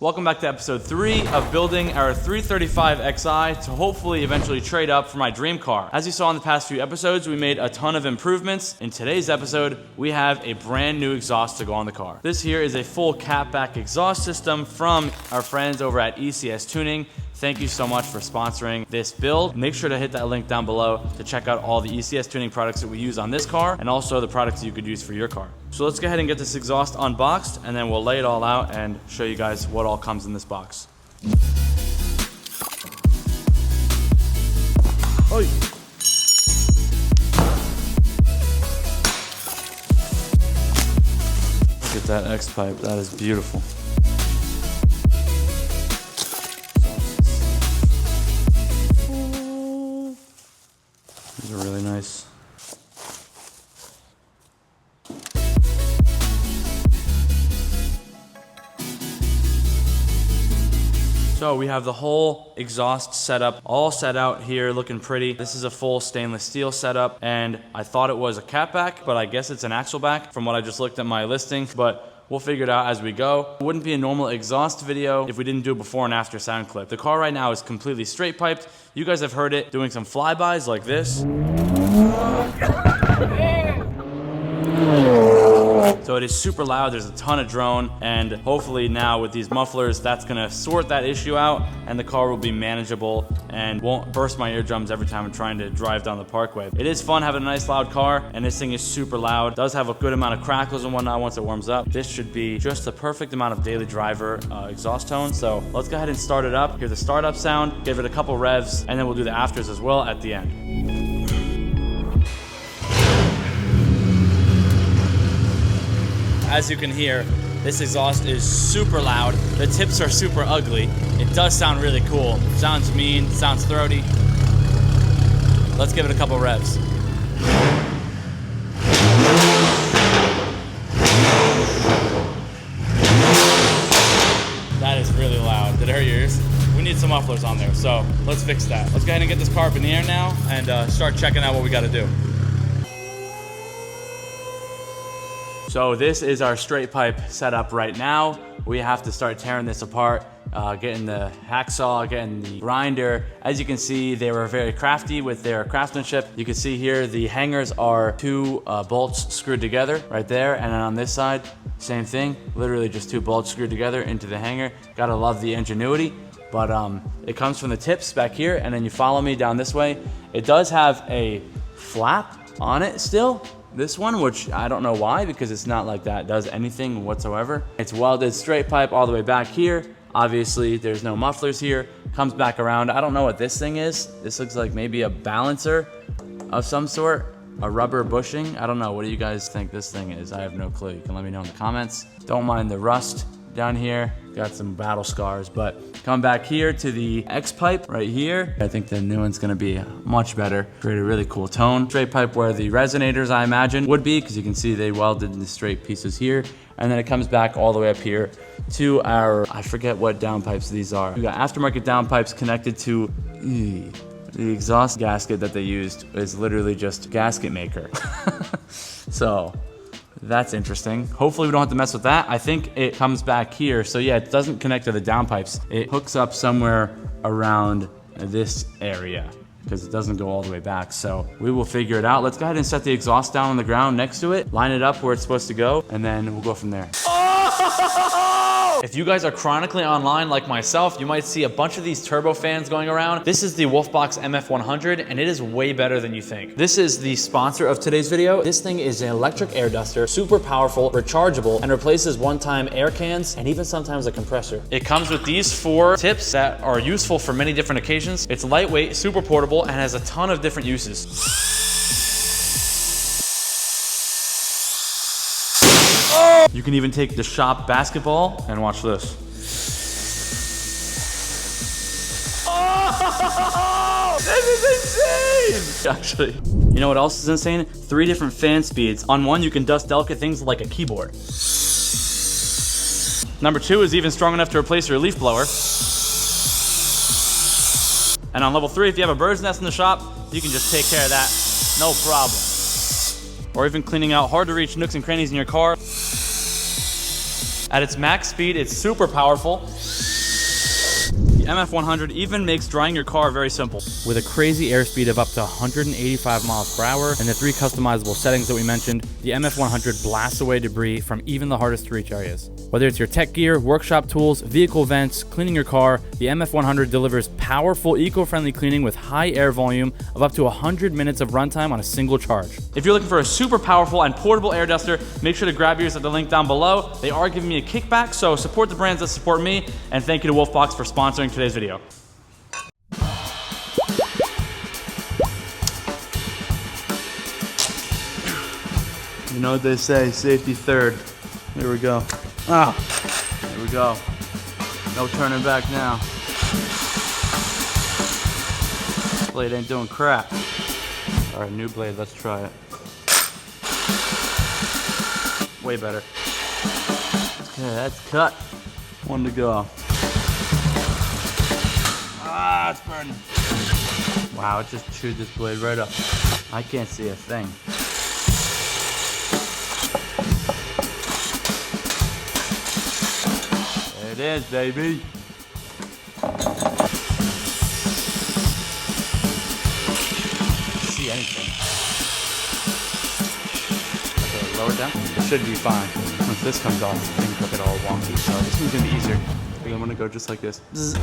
Welcome back to episode 3 of building our 335xi to hopefully eventually trade up for my dream car. As you saw in the past few episodes, we made a ton of improvements. In today's episode, we have a brand new exhaust to go on the car. This here is a full catback exhaust system from our friends over at ECS Tuning. Thank you so much for sponsoring this build. Make sure to hit that link down below to check out all the ECS Tuning products that we use on this car and also the products you could use for your car. So let's go ahead and get this exhaust unboxed and then we'll lay it all out and show you guys what all comes in this box. Oi. Look at that X-pipe, that is beautiful. These are really nice. So we have the whole exhaust setup all set out here, looking pretty. This is a full stainless steel setup, and I thought it was a catback, but I guess it's an axle back from what I just looked at my listing, but we'll figure it out as we go. It wouldn't be a normal exhaust video if we didn't do a before and after sound clip. The car right now is completely straight piped. You guys have heard it doing some flybys like this. So it is super loud, there's a ton of drone, and hopefully now with these mufflers, that's gonna sort that issue out and the car will be manageable and won't burst my eardrums every time I'm trying to drive down the parkway. It is fun having a nice loud car, and this thing is super loud. It does have a good amount of crackles and whatnot once it warms up. This should be just the perfect amount of daily driver exhaust tone. So let's go ahead and start it up. Hear the startup sound, give it a couple revs, and then we'll do the afters as well at the end. As you can hear, this exhaust is super loud. The tips are super ugly. It does sound really cool. Sounds mean, sounds throaty. Let's give it a couple revs. That is really loud. Did it hurt your ears? We need some mufflers on there, so let's fix that. Let's go ahead and get this car up in the air now and start checking out what we gotta do. So this is our straight pipe setup right now. We have to start tearing this apart, getting the hacksaw, getting the grinder. As you can see, they were very crafty with their craftsmanship. You can see here the hangers are 2 bolts screwed together right there, and then on this side, same thing. Literally just 2 bolts screwed together into the hanger. Gotta love the ingenuity, but it comes from the tips back here, and then you follow me down this way. It does have a flap on it still. This one, which I don't know why, because it's not like that does anything whatsoever. It's welded straight pipe all the way back here. Obviously, there's no mufflers here. Comes back around. I don't know what this thing is. This looks like maybe a balancer of some sort. A rubber bushing. I don't know. What do you guys think this thing is? I have no clue. You can let me know in the comments. Don't mind the rust down here. Got some battle scars, but come back here to the X pipe right here. I think the new one's gonna be much better. Create a really cool tone. Straight pipe where the resonators, I imagine, would be, because you can see they welded the straight pieces here. And then it comes back all the way up here to our, I forget what downpipes these are. We got aftermarket downpipes connected to the exhaust gasket that they used is literally just gasket maker. So that's interesting. Hopefully we don't have to mess with that. I think it comes back here. So yeah, it doesn't connect to the downpipes. It hooks up somewhere around this area because it doesn't go all the way back. So we will figure it out. Let's go ahead and set the exhaust down on the ground next to it, line it up where it's supposed to go, and then we'll go from there. If you guys are chronically online like myself, you might see a bunch of these turbo fans going around. This is the Wolfbox MF100, and it is way better than you think. This is the sponsor of today's video. This thing is an electric air duster, super powerful, rechargeable, and replaces one-time air cans, and even sometimes a compressor. It comes with these 4 tips that are useful for many different occasions. It's lightweight, super portable, and has a ton of different uses. You can even take the shop basketball and watch this. Oh, this is insane! Actually, you know what else is insane? 3 different fan speeds. On one, you can dust delicate things like a keyboard. Number 2 is even strong enough to replace your leaf blower. And on level 3, if you have a bird's nest in the shop, you can just take care of that, no problem. Or even cleaning out hard to reach nooks and crannies in your car. At its max speed, it's super powerful. The MF100 even makes drying your car very simple. With a crazy airspeed of up to 185 miles per hour and the 3 customizable settings that we mentioned, the MF100 blasts away debris from even the hardest to reach areas. Whether it's your tech gear, workshop tools, vehicle vents, cleaning your car, the MF100 delivers powerful, eco-friendly cleaning with high air volume of up to 100 minutes of runtime on a single charge. If you're looking for a super powerful and portable air duster, make sure to grab yours at the link down below. They are giving me a kickback, so support the brands that support me, and thank you to Wolfbox for sponsoring today's video. You know what they say, safety third. Here we go. Ah, here we go. No turning back now. Blade ain't doing crap. All right, new blade, let's try it. Way better. Okay, that's cut. One to go. Ah, it's burning. Wow, it just chewed this blade right up. I can't see a thing. There it is, baby. See anything? Okay, lower it down. It should be fine. Once this comes off, things look at all wonky. So this one's gonna be easier. I'm gonna go just like this. Zzz.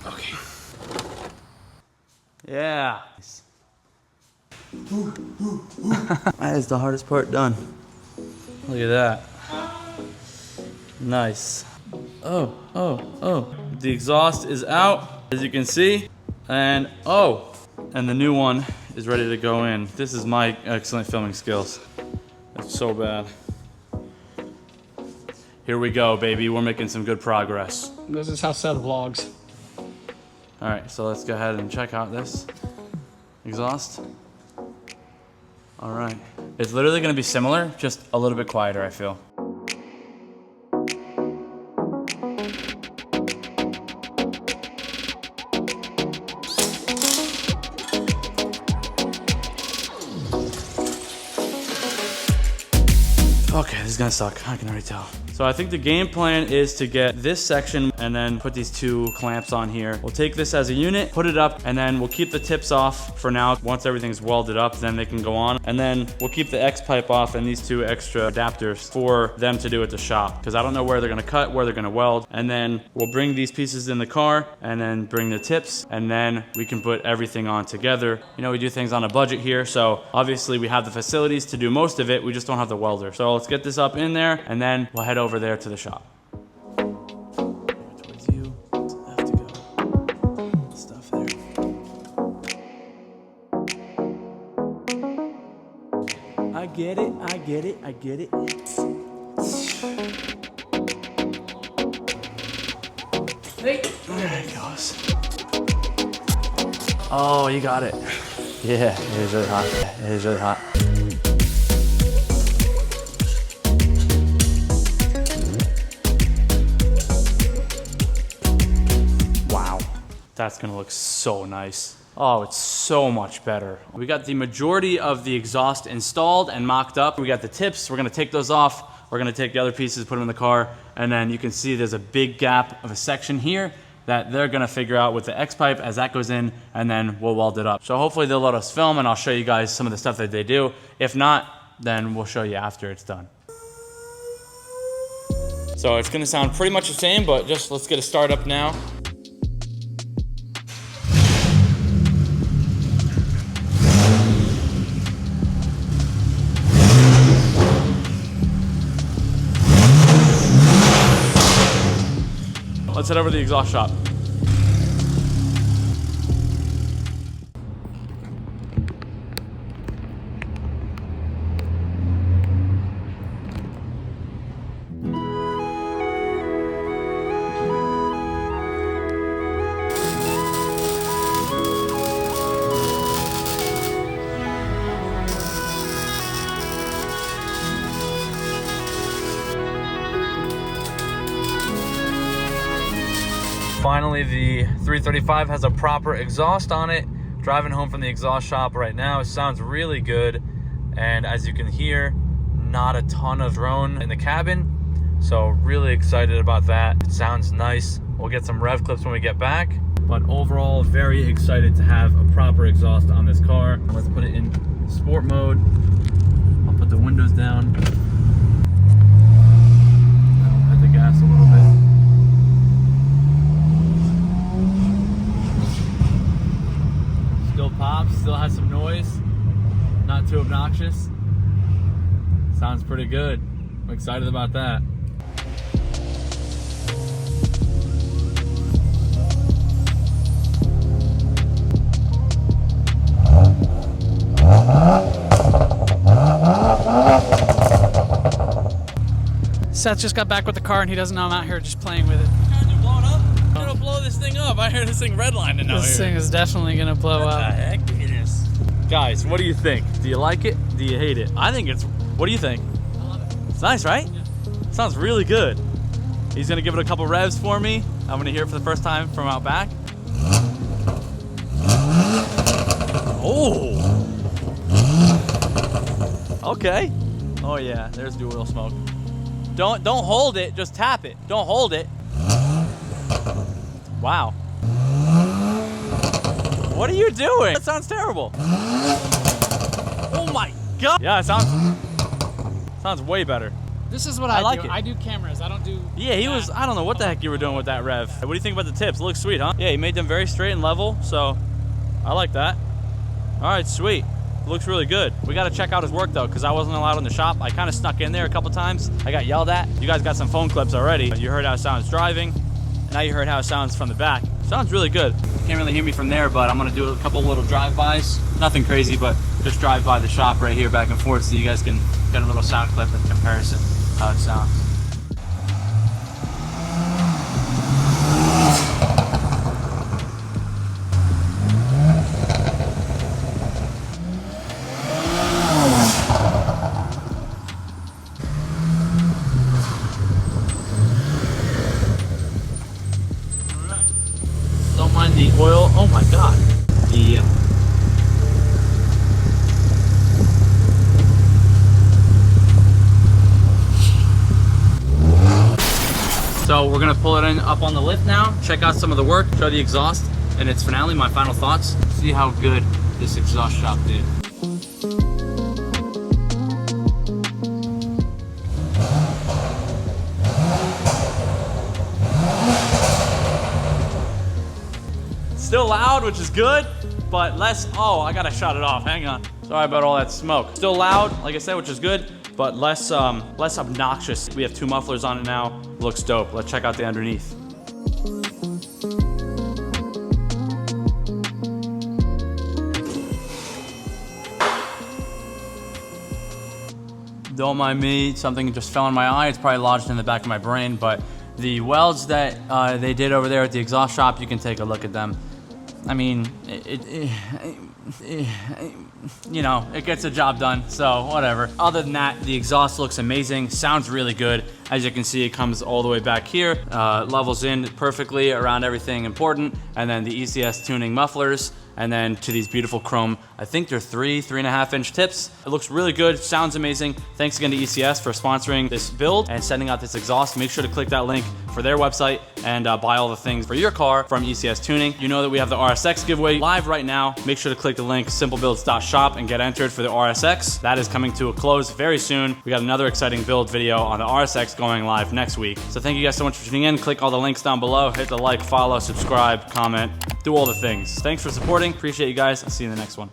Okay. Yeah. That is the hardest part done. Look at that. Nice. Oh. The exhaust is out, as you can see. And and the new one is ready to go in. This is my excellent filming skills. That's so bad. Here we go, baby. We're making some good progress. This is how Seth vlogs. All right, so let's go ahead and check out this exhaust. All right. It's literally gonna be similar, just a little bit quieter, I feel. Okay, this is gonna suck, I can already tell. So I think the game plan is to get this section and then put these 2 clamps on here. We'll take this as a unit, put it up, and then we'll keep the tips off for now. Once everything's welded up, then they can go on. And then we'll keep the X pipe off and these 2 extra adapters for them to do at the shop. Because I don't know where they're gonna cut, where they're gonna weld. And then we'll bring these pieces in the car and then bring the tips, and then we can put everything on together. You know, we do things on a budget here, so obviously we have the facilities to do most of it, we just don't have the welder. So let's get this up in there and then we'll head over there to the shop. Towards you. I have to go. Stuff there. I get it. Hey. There it goes. Oh, you got it. Yeah, it is really hot. It is really hot. That's gonna look so nice. Oh, it's so much better. We got the majority of the exhaust installed and mocked up. We got the tips, we're gonna take those off. We're gonna take the other pieces, put them in the car, and then you can see there's a big gap of a section here that they're gonna figure out with the X pipe as that goes in, and then we'll weld it up. So hopefully they'll let us film and I'll show you guys some of the stuff that they do. If not, then we'll show you after it's done. So it's gonna sound pretty much the same, but just let's get a start up now. Let's head over to the exhaust shop. Finally, the 335 has a proper exhaust on it. Driving home from the exhaust shop right now, it sounds really good. And as you can hear, not a ton of drone in the cabin. So really excited about that. It sounds nice. We'll get some rev clips when we get back. But overall, very excited to have a proper exhaust on this car. Let's put it in sport mode. I'll put the windows down. I'll hit the gas a little bit. Still pops, still has some noise. Not too obnoxious. Sounds pretty good. I'm excited about that. Seth just got back with the car and he doesn't know I'm out here just playing with it. Car's blowing up? I'm gonna blow this thing up. I heard this thing redlining out here. This thing is definitely gonna blow up. What the heck it is? Guys, what do you think? Do you like it? Do you hate it? I think it's, what do you think? I love it. It's nice, right? Yeah. Sounds really good. He's gonna give it a couple revs for me. I'm gonna hear it for the first time from out back. Oh! Okay. Oh yeah, there's the oil smoke. Don't hold it, just tap it. Don't hold it. Wow. What are you doing? That sounds terrible. Oh my God. Yeah, it sounds way better. This is what I I like do. it. I do cameras. I don't do. Yeah, he was, I don't know what the heck you were doing with that rev. What do you think about the tips? It looks sweet, huh? Yeah, he made them very straight and level, so I like that. All right, sweet. It looks really good. We got to check out his work though, because I wasn't allowed in the shop. I kind of snuck in there a couple times. I got yelled at. You guys got some phone clips already. You heard how it sounds driving. And now you heard how it sounds from the back. Sounds really good. Can't really hear me from there, but I'm gonna do a couple little drive-bys. Nothing crazy, but just drive by the shop right here back and forth so you guys can get a little sound clip in comparison how it sounds. Don't mind the oil. Oh my God. So we're gonna pull it in up on the lift now, check out some of the work, show the exhaust and its finale, my final thoughts. See how good this exhaust shop did. Still loud, which is good, but less, oh, I gotta shut it off, hang on. Sorry about all that smoke. Still loud, like I said, which is good, but less obnoxious. We have two mufflers on it now. Looks dope. Let's check out the underneath. Don't mind me, something just fell in my eye. It's probably lodged in the back of my brain, but the welds that they did over there at the exhaust shop, you can take a look at them. I mean, you know, it gets the job done, so whatever. Other than that, the exhaust looks amazing, sounds really good. As you can see, it comes all the way back here, levels in perfectly around everything important, and then the ECS tuning mufflers, and then to these beautiful chrome, I think they're 3.5 inch tips. It looks really good, sounds amazing. Thanks again to ECS for sponsoring this build and sending out this exhaust. Make sure to click that link for their website and buy all the things for your car from ECS Tuning. You know that we have the RSX giveaway live right now. Make sure to click the link simplebuilds.shop and get entered for the RSX. That is coming to a close very soon. We got another exciting build video on the RSX going live next week. So thank you guys so much for tuning in. Click all the links down below. Hit the like, follow, subscribe, comment, do all the things. Thanks for supporting. Appreciate you guys. I'll see you in the next one.